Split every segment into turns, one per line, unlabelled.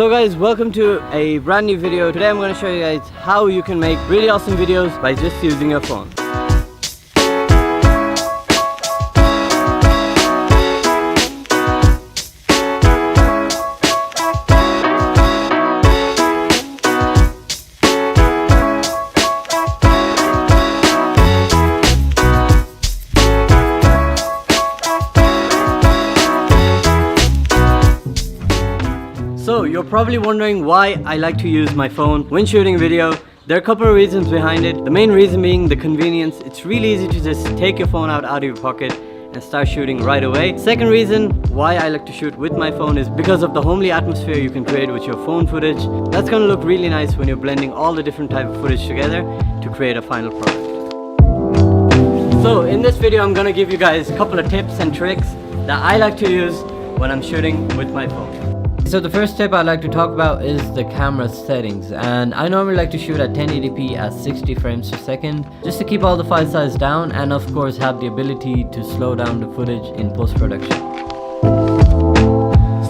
So guys, welcome to a brand new video. Today I'm going to show you guys how you can make really awesome videos by just using your phone. So you're probably wondering why I like to use my phone when shooting video. There are a couple of reasons behind it. The main reason being the convenience. It's really easy to just take your phone out of your pocket and start shooting right away. Second reason why I like to shoot with my phone is because of the homely atmosphere you can create with your phone footage. That's gonna look really nice when you're blending all the different type of footage together to create a final product. So in this video I'm gonna give you guys a couple of tips and tricks that I like to use when I'm shooting with my phone. So the first tip I'd like to talk about is the camera settings, and I normally like to shoot at 1080p at 60 frames per second just to keep all the file size down and of course have the ability to slow down the footage in post-production.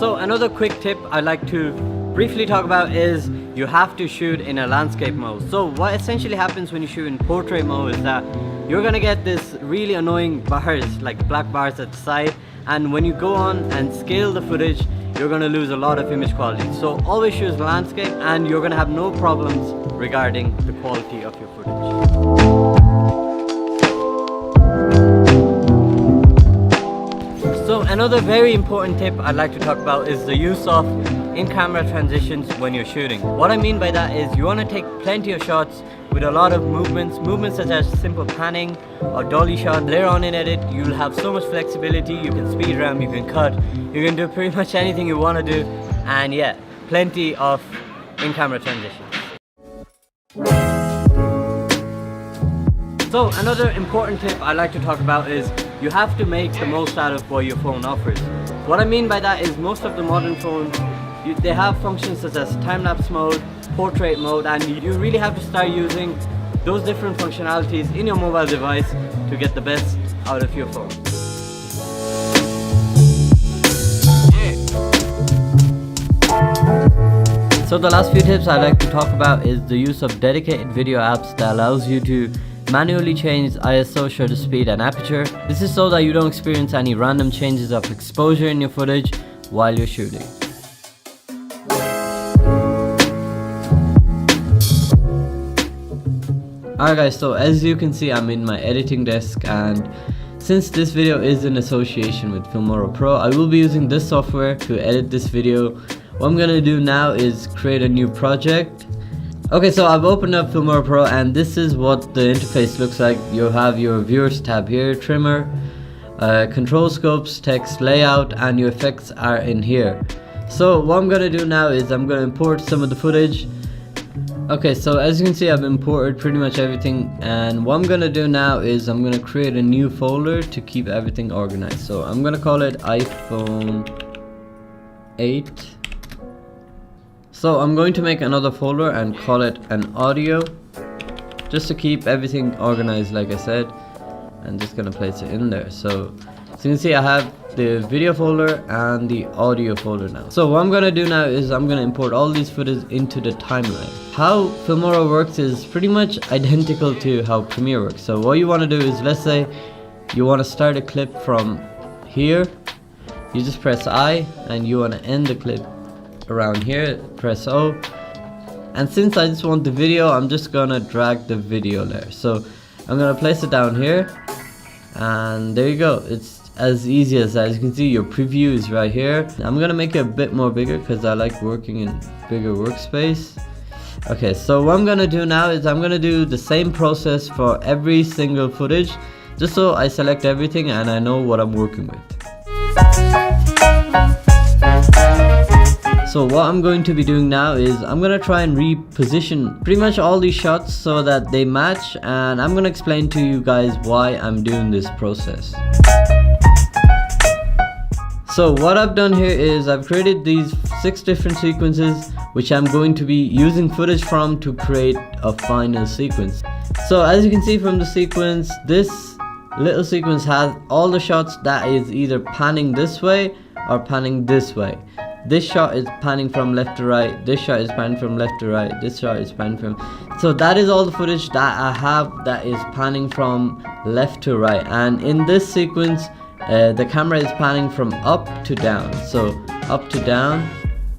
So another quick tip I'd like to briefly talk about is you have to shoot in a landscape mode. So what essentially happens when you shoot in portrait mode is that you're gonna get this really annoying bars, like black bars at the side, and when you go on and scale the footage you're going to lose a lot of image quality. So always choose landscape and you're going to have no problems regarding the quality of your footage. So another very important tip I'd like to talk about is the use of in-camera transitions when you're shooting. What I mean by that is you want to take plenty of shots with a lot of movements such as simple panning or dolly shot. Later on in edit you'll have so much flexibility. You can speed ramp, you can cut, you can do pretty much anything you want to do, and yeah, plenty of in-camera transitions. So another important tip I like to talk about is you have to make the most out of what your phone offers. What I mean by that is most of the modern phones, they have functions such as time-lapse mode, portrait mode, and you really have to start using those different functionalities in your mobile device to get the best out of your phone. So the last few tips I'd like to talk about is the use of dedicated video apps that allows you to manually change ISO, shutter speed and aperture. This is so that you don't experience any random changes of exposure in your footage while you're shooting. Alright guys, so as you can see I'm in my editing desk, and since this video is in association with Filmora Pro, I will be using this software to edit this video. What I'm gonna do now is create a new project. Okay, so I've opened up Filmora Pro and this is what the interface looks like. You'll have your viewers tab here, trimmer, control scopes, text, layout, and your effects are in here. So what I'm gonna do now is I'm gonna import some of the footage. Okay, so as you can see I've imported pretty much everything, and what I'm gonna do now is I'm gonna create a new folder to keep everything organized. So I'm gonna call it iPhone 8. So I'm going to make another folder and call it an audio, just to keep everything organized like I said. I'm just gonna place it in there. So as you can see I have the video folder and the audio folder now. So what I'm gonna do now is I'm gonna import all these footage into the timeline. How Filmora works is pretty much identical to how Premiere works. So what you want to do is, let's say you want to start a clip from here, you just press I, and you want to end the clip around here, press O. And since I just want the video, I'm just gonna drag the video there. So I'm gonna place it down here, and there you go. It's as easy as that. As you can see, your preview is right here. I'm gonna make it a bit more bigger because I like working in bigger workspace. Okay, so what I'm gonna do now is I'm gonna do the same process for every single footage, just so I select everything and I know what I'm working with. So what I'm going to be doing now is I'm gonna try and reposition pretty much all these shots so that they match, and I'm gonna explain to you guys why I'm doing this process. So what I've done here is I've created these 6 different sequences which I'm going to be using footage from to create a final sequence. So as you can see from the sequence, this little sequence has all the shots that is either panning this way or panning this way. this shot is panning from left to right, this shot is panning from left to right, this shot is panning from, so that is all the footage that I have that is panning from left to right. And in this sequence the camera is panning from up to down, so up to down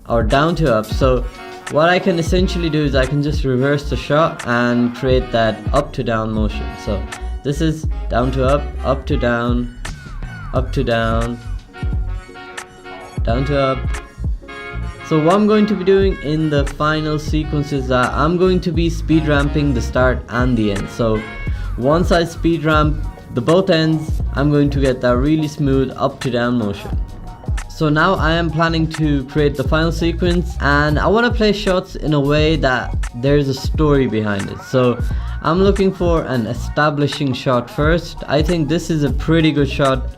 or down to up. So what I can essentially do is I can just reverse the shot and create that up to down motion. So this is down to up to down, up to down, down to up. So what I'm going to be doing in the final sequence is that I'm going to be speed ramping the start and the end. So once I speed ramp the both ends, I'm going to get that really smooth up to down motion. So now I am planning to create the final sequence, and I want to place shots in a way that there's a story behind it. So I'm looking for an establishing shot first. I think this is a pretty good shot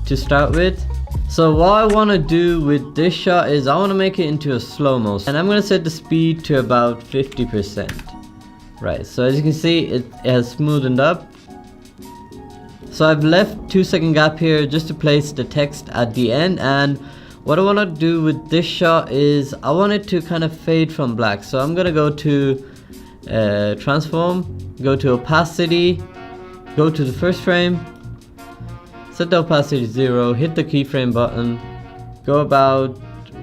to start with. So what I want to do with this shot is I want to make it into a slow-mo, and I'm going to set the speed to about 50%. Right, so as you can see it has smoothened up. So I've left 2-second gap here just to place the text at the end, and what I want to do with this shot is I want it to kind of fade from black. So I'm going to go to transform, go to opacity, go to the first frame, set the opacity to 0, hit the keyframe button, go about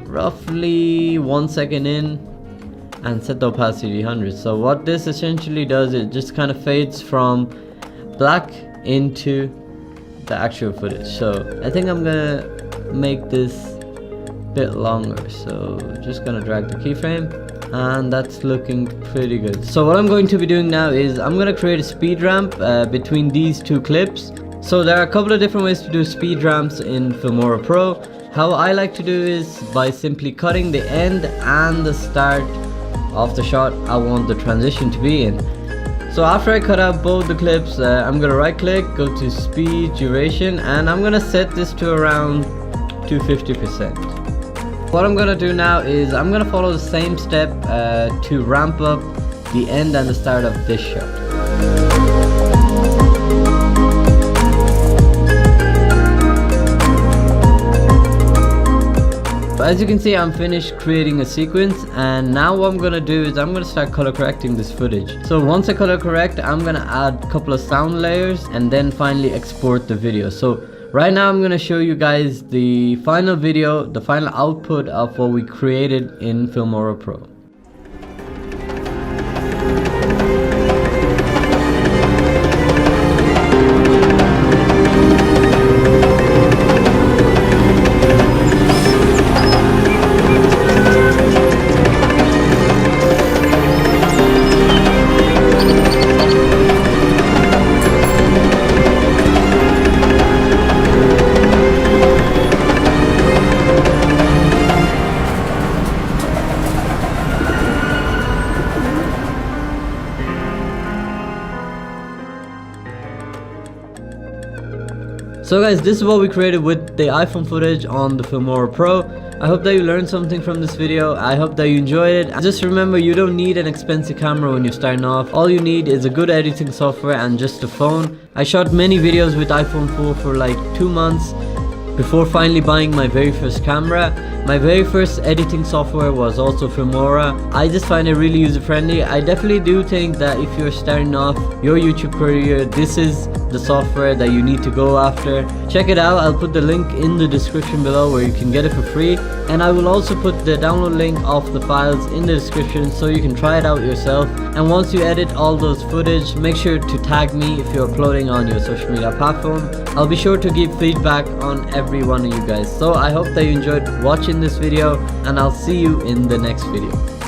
roughly 1 second in and set the opacity to 100. So what this essentially does, it just kind of fades from black into the actual footage. So I think I'm gonna make this a bit longer, so just gonna drag the keyframe, and that's looking pretty good. So what I'm going to be doing now is I'm gonna create a speed ramp between these two clips. So there are a couple of different ways to do speed ramps in Filmora Pro. How I like to do is by simply cutting the end and the start of the shot I want the transition to be in. So after I cut out both the clips, I'm gonna right click, go to speed duration, and I'm gonna set this to around 250%. What I'm gonna do now is I'm gonna follow the same step to ramp up the end and the start of this shot. As you can see, I'm finished creating a sequence, and now what I'm gonna do is I'm gonna start color correcting this footage. So once I color correct, I'm gonna add a couple of sound layers and then finally export the video. So right now I'm gonna show you guys the final video, the final output of what we created in Filmora Pro. So guys, this is what we created with the iPhone footage on the Filmora Pro. I hope that you learned something from this video. I hope that you enjoyed it. Just remember, you don't need an expensive camera when you're starting off. All you need is a good editing software and just a phone. I shot many videos with iPhone 4 for like 2 months before finally buying my very first camera. My very first editing software was also Filmora. I just find it really user friendly. I definitely do think that if you're starting off your YouTube career, this is the software that you need to go after. Check it out. I'll put the link in the description below where you can get it for free, and I will also put the download link of the files in the description so you can try it out yourself. And once you edit all those footage, make sure to tag me if you're uploading on your social media platform. I'll be sure to give feedback on every one of you guys. So I hope that you enjoyed watching this video, and I'll see you in the next video.